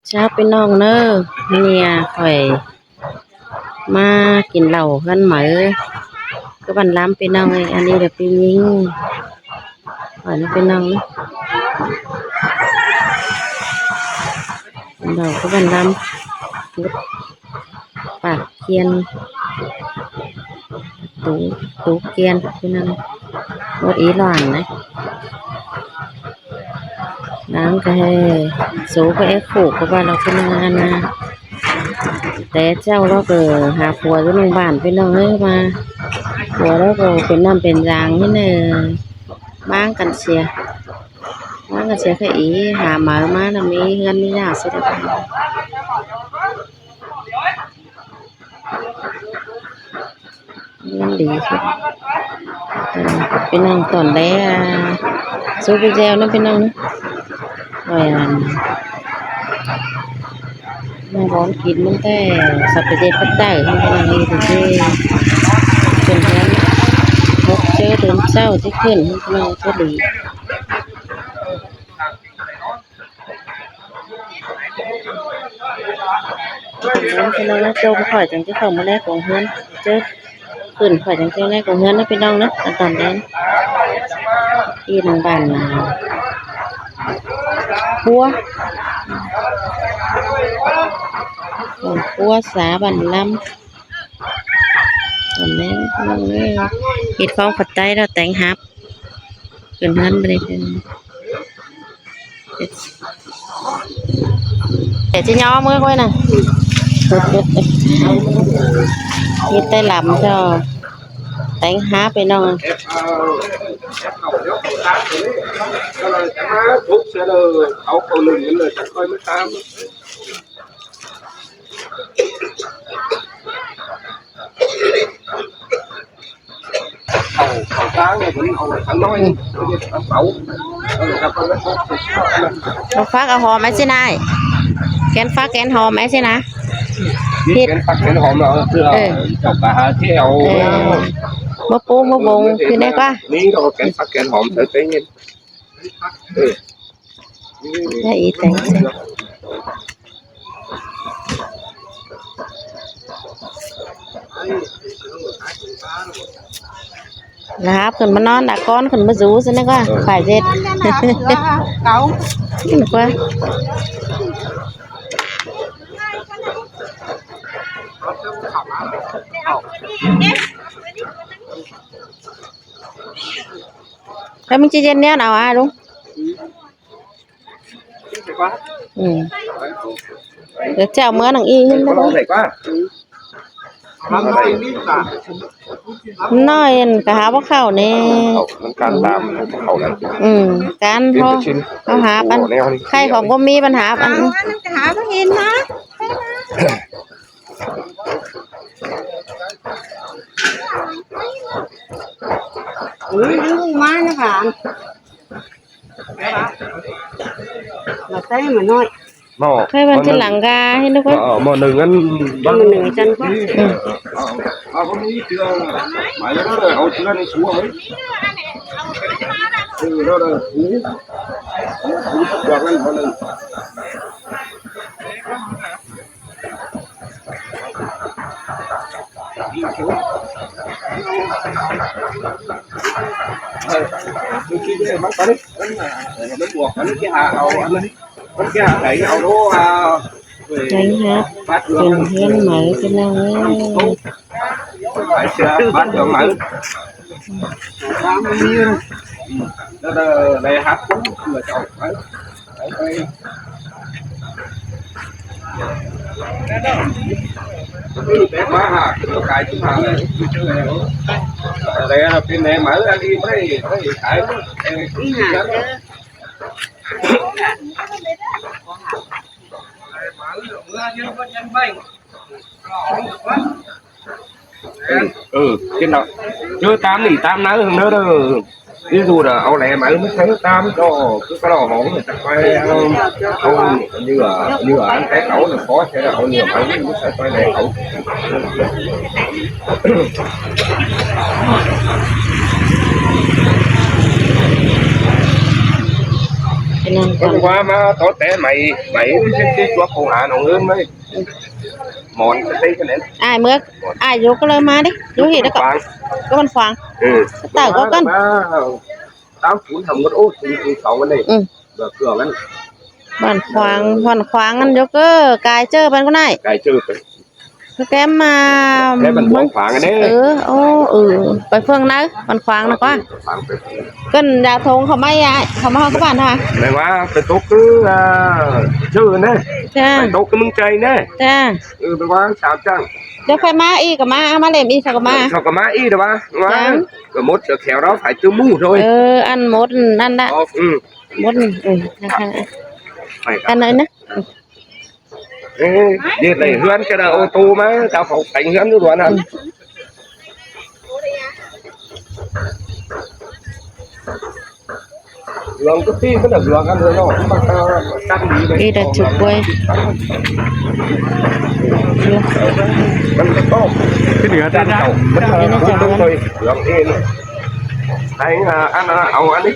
เช้าไปน้องเนอเมียข่อยมากินเหล้ากันไหมก็บันล้ำไปน้องเลยอันนี้เดี๋ยวไปยิงข่อยนี่ไปน้องนะเราก็บันล้ำปากเกียนตูเกียนพี่น้องวัดอีหลานนะน้ำก็ให้สูก็เอ็กผูกก็ว่าเราเป็นงานนะแต่เจ้าเราก็หาผัวที่โรงพยาบาลไปน้องเอ้ยมาผัวเราก็เป็นน้ำเป็นรางนี่เนอะบ้างกันเสียแค่อีหาหมามาแล้วมีเงินมีหน้าเสียได้บ้างเงินดีสุดเป็นน้องตอนแรกสู้ไปแจวนั่นเป็นน้องนะว่าอย่างมาร้อนกินมันแต่สับไปเจ็บปัดได้ทั้งนั้นเลยถึงที่จนนั้นพบเจอถึงเศร้าที่ขึ้นทั้งนั้นก็ดีพี่น้องนะโจมข่อยจังที่เขามาแรกของเฮือนเจอขึ้นข่อยจังที่แรกของเฮือนนะพี่น้องนะตอนนั้นที่โรงพยาบาลปัวสาบันลำตอนนี้พี่น้องเลยคิดของปัจจัยเราแต่งฮับขึ้นเฮือนไปเลยเป็นเดี๋ยวจะย่อมือไว้น่ะคิดได้ลำcho đánh há bên nó nó phát ở hồ máy xin ai kén phát kén hồ máy xin á biết cái phát cái hòm nào chưa chọc cả theo mơ pu mơ bùng thì đây qua ní đâu cái phát cái hòm tới tới nhìn đấy tính là hấp cần mà non đã con cần mà rú xem đây qua phải dệt cấu qua Thế mình chỉ trên neo nào à đúng? Để chào mưa thằng y nhưng đó. Nói cả há bóc khẩu nè. Can làm khẩu này. Can thôi. Có há ăn. Khay không có mi ăn há ăn. Há nó hin hả? Đứng má nó bạn là thấy mà nói cái bên trên làng ga hay nó có mà đừng ăn băng mình chân quá có nghĩ chưa mày nó rồi hậu chưa đi xuống ấy nó rồi cú được ăn vào đây khi cái bắn tới bắn buộc bắn cái hà hậu anh ấy bắn cái hà đẩy hậu đó đánh hát truyền hiến mở cái nào ấy phải chưa bắt được mở đó là đây hát cũng là chọn đấy bé má hà cái chúng ta đây là bên này mở ra đi mới cái cái nào chưa tám thì tám nấu hơn nữa đó ví dụ là ông này mở mới thấy tám cho cứ cái đầu hổn người ta quay ông như ở anh cái cẩu là khó sẽ là ông nhiều mở mới sẽ quay này cẩu ไปนั่งก่อน qua mà có té mày mày cái chúa cổ hạ nó hơn mấy món cái cái này อ้ายเมื่ออ้ายยกก็เลยมาดิดูเห็นแล้วก็ khoáng ก็มันขวาง ừ เต่าก็กัน tao cuốn thầm con út thì sáu cái này อืม được cửa cái บ้านขวางงั้นยกก็กายเจอมันก็ได้ cái chơi cái คือแกมา cái mình buông khoáng cái เอ đấy อโอ้ไปเฟื่องนะบ้านขวางนะกว่า khoáng cái ก็ยาทงเขาไม่ยายเขามาเขาก็บ้านค่ะ này quá cái tốt cứ chơi này จ้า cái tốt cái mưng chơi này จ้า ừ cái quá sao chăng เดี๋ยวใครมาอีกก็มาเล่มอีกเขาก็มา sao có má y được ba quá Chăng. cái mốt được khéo đó phải tư mũ เอ thôi ออันมดนั่นละ ừ มดนะคะ phải อันไหนนะ Ê, đi đẩy hướng cái là ô tô mà tao phải đánh hướng như đoạn hả đường cái phi cái được đường ăn rồi nó mà tao cắt đi đấy อีดัดจุกไว้ มันก็ต้มที่เหลือด้านเก่ามันต้องเคยเหลืองเองไอ้อันเอาอันนี้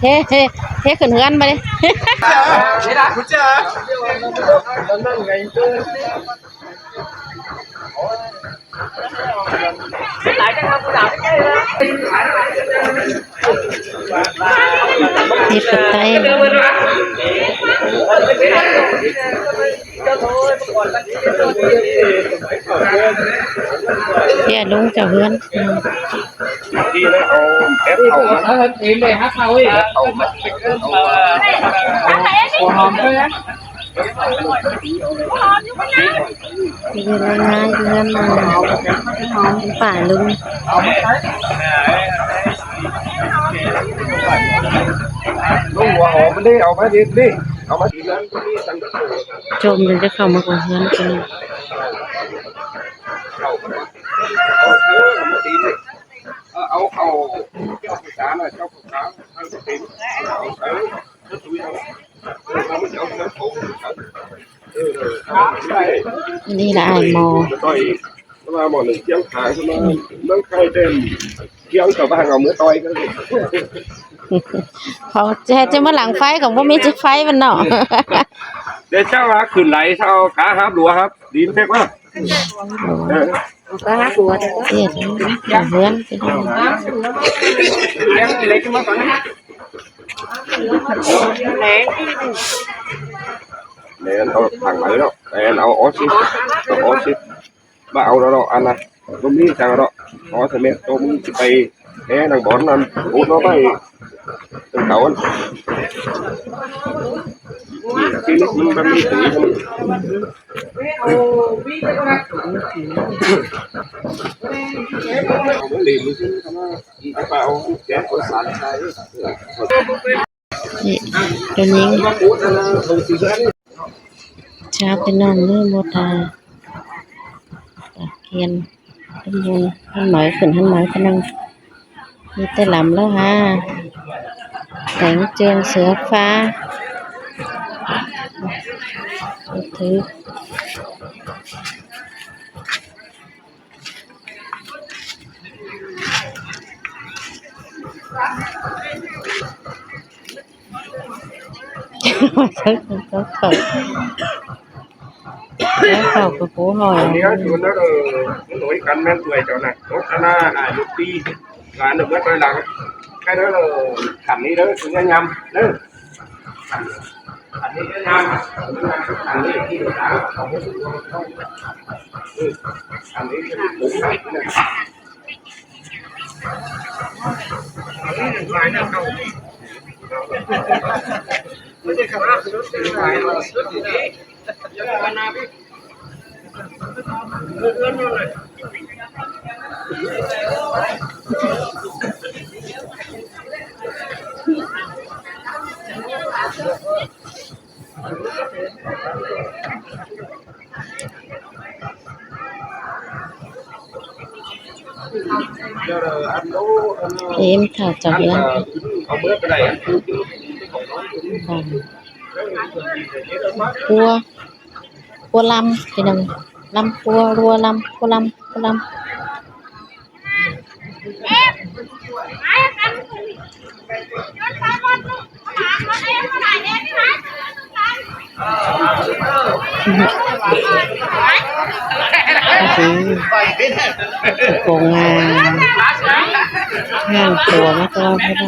เฮ้ขึ้นเฮือนมาดิ เฮ็ดกับไตเดี๋ยวลุงจะเฮือน ที่ได้เอาแอปเอามา ทีมเลยฮักเขาอีก เอามา หัวหอมด้วยนะ มีรายงานเฮือนมาป่าลุง ลูกหัวหอมมันได้เอามาดิดิเอามาดินั้นนี่สั่ง จมเลยจะเข้ามาก่อนเฮือนกัน เอามาตีนี่เอาเจ้าภาษาหน่อยเจ้าภาษาเอาตีนี่ละไอ้หมอ ต่อยมาหมดหนึ่งเที่ยงขายมานั่งใครเต็มเที่ยงกับบ้านเอามือต่อยกัน เขาจะมาหลังไฟของพวกมีจิไฟมันเนาะ เดี๋ยวเจ้าว่าขึ้นไหลเท่าขาครับหลัวครับดินเพ็กว่า ก็ฮักหัว เฮ็ดเฮือนไปดู เลี้ยงเล็กมาก่อนนะ แหลง để nó thằng ấy đó để nó oxy mà ao đó ăn này tôm đi chẳng đó có thể mẹ tôm chỉ bay thế thằng bón ăn út nó bay từng cậu ăn khi nước mình đang đi tưới không mới liền chứ nó bao chén của sẵn đây นี่ตัวนี้ชาไปน้องเนื้อโมตาตะเกียนขึ้นบนหันหมอยขึ้นหันหมอยพนังมีแต่ลำแล้วฮะแสงเจียงเสือฟ้าถือเขาแล้วเขากระโปงหอย nếu chúng nó nổi cắn men tuổi cho này tốt là một tí là được mất rồi là cái đó là khẳng đi đó chúng ta nhầm đó khẳng đi nhầm khẳng đi khi được đá không có sự không khẳng đi cũng phải này em thảo chọc ăn lên không bữa cái này ăn cua cua lâm thì đừng lâm cua rua lâm cua lâm โกงงานห้างตัวมาตัวให้ได้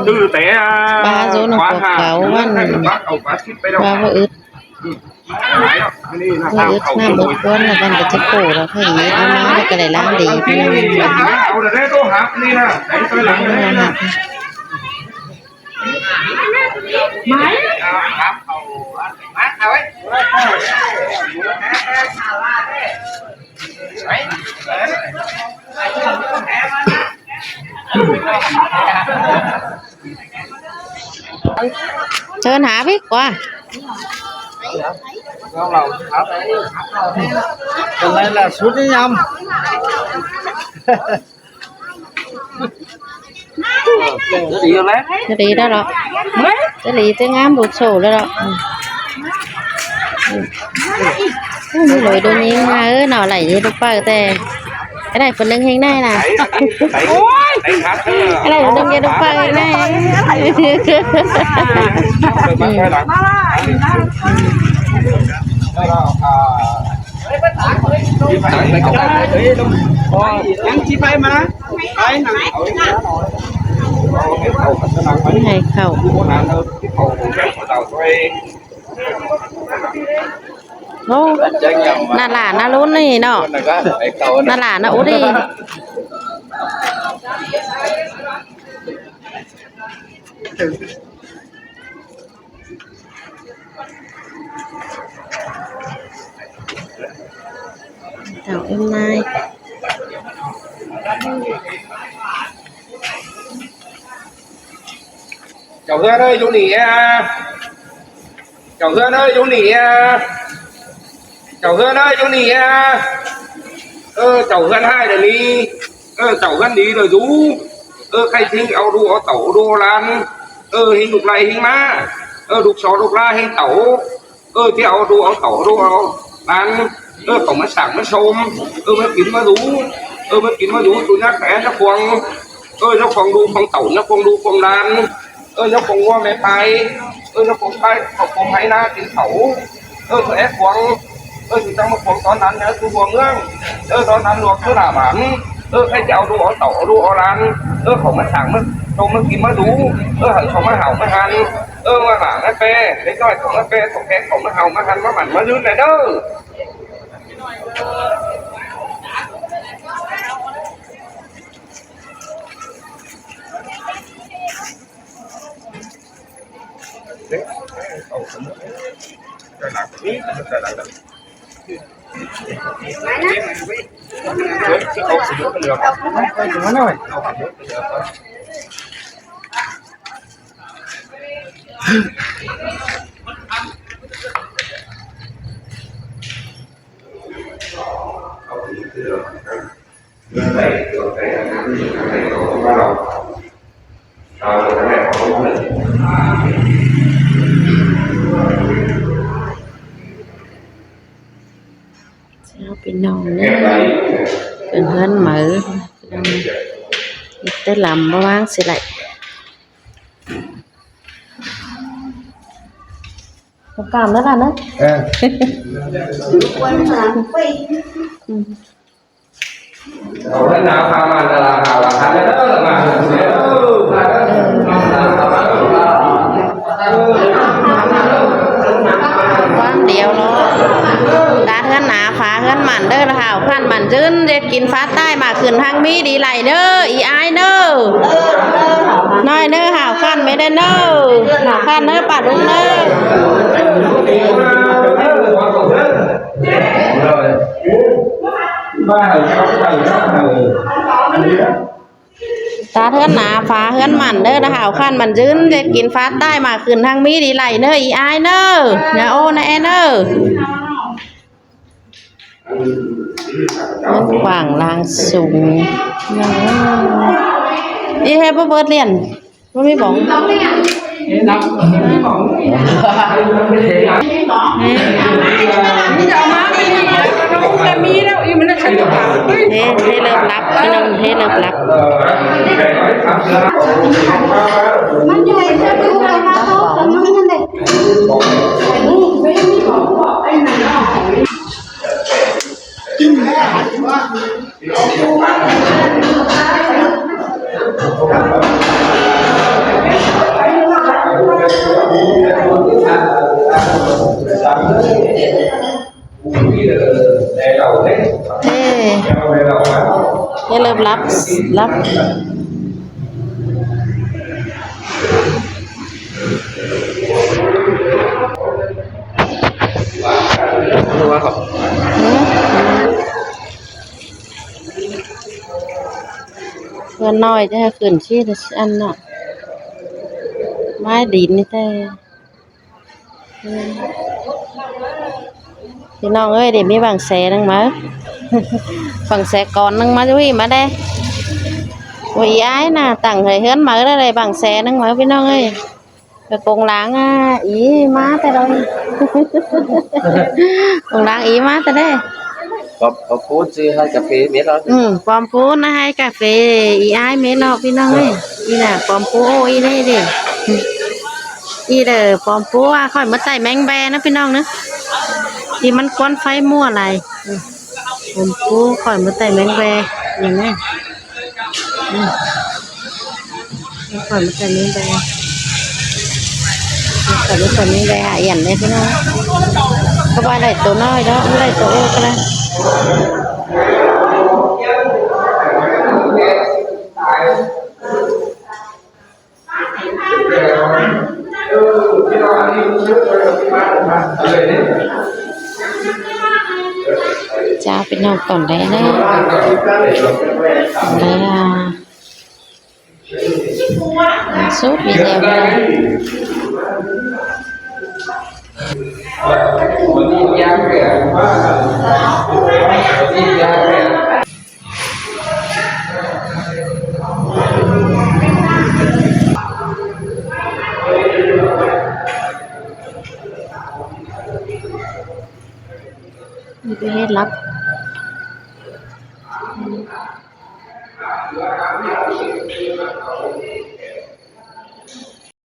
từ té ba số nó có cáo văn ba có ướt nó ướt nam một quân là văn cái chất cổ là phải nghĩ nó má cái này lang đi Sơn hả biết quá cái này là sút đi nhầm cái đi đó đó cái đi tới ngắm bột sổ đó đó lùi đôi nhiên mà ơi nào lại đi được bao tè cái này phần lưng hình này nè cái này phần lưng kia được bao hình này nhắn chi phai mà phai nè này khẩu ô nà là nó luôn này nọ nà là nó út đi chào em Mai chào Hương ơi chú nỉ chào Hương ơi chú nỉ chào Hương ơi chú nỉ chào Hương hai rồi đi chào Hương đi rồi chú khai sinh ao đu ao tẩu đu lan hình đục này hình má đục sò đục la hình tẩu thì ao đu ao tẩu đu ao lan cổng nó sảng nó xôm mới kín nó rú mới kín nó rú tôi nhắc bé nó khoang nó khoang đu khoang tẩu nó khoang đu khoang lan nó khoang hoa mẹ tay nó khoang tay khoang hay na kín tẩu tôi ép khoang thì trong một khoang tón ăn nhớ tôi khoang nương tón ăn luộc cứ là bản cái chảo đu ao tẩu đu ao lan cổng nó sảng nó kín nó rú hẳn không nó hảo nó han mà hả nó pe đấy coi cổng nó pe cổng cái cổng nó hảo nó han nó mặn nó dư này đóเป็นนอนเนี่ยเป็นเพื่อนเหมือได้ลำมาว่างสิไหลประกามแล้วล่ะนะเอาแล้วนาพามันละหาละหาแล้วมาว่างเดียวเนาะตาเฮือนหนาฟ้าเฮือนหมันเด้อละค่ะขั้นหมันจื้นเด็ดกินฟ้าใต้มาขึ้นทางมีดีไหลเด้ออีอายเด้อน้อยเด้อหาวขั้นไม่ได้เด้อขั้นเด้อปัดลุงเด้อตาเฮือนหนาฟ้าเฮือนหมันเด้อละหาวขั้นหมันจื้นเด็ดกินฟ้าใต้มาขึ้นทางมีดีไหลเด้ออีอายเด้ออย่าโอ้นะแอนเด้อมันกว้างลางสูงอีให้บ่เบิดเรียนบ่มีบ่งเทเริ่มรับพี่น้องเทเริ่มรับ มันใหญ่จะดูเรามาเขาแต่มันนั่นแหละ บรับรับ รู้ว่าครับ เพื่อนน้อยจะให้ขึ้นชี้อันน่ะไม้ดินนี่แต่พี่น้องเอ้ยเดี๋ยวมีบางแสนึงมา ฝั่งแสก่อนนึงมาด้วยมาได้วิย้ายน่ะตั้งให้เฮือนมาได้เลยบางแสนึงมาพี่น้องเอ้ยไปกงล้างอ่ะอีมาแต่เรา กงล้างอีมาแต่ได้ có phút chứ hai cà phê biết đó ปอมปูนะให้กาแฟอีอ้ายเมนอกพี่น้องเอ้ยอีน่ะปอมปูโอ้อีนี่ดิอีเด้อปอมปูอ่ะค่อยมาใส่แมงแบนะพี่น้องนะที่มันควันไฟมั่วอะไรปอมปูค่อยมาใส่แมงแบอย่างนี้ค่อยมาใส่แมงแบค่อยมาใส่แมงแบหาอย่างนี้พี่น้องก็ว่าได้ตัวน้อยเนาะไม่ได้ตัวโอ้ก็ได้ cha bên nhau còn đấy đấy còn đấy sốt video đây đi hết lắm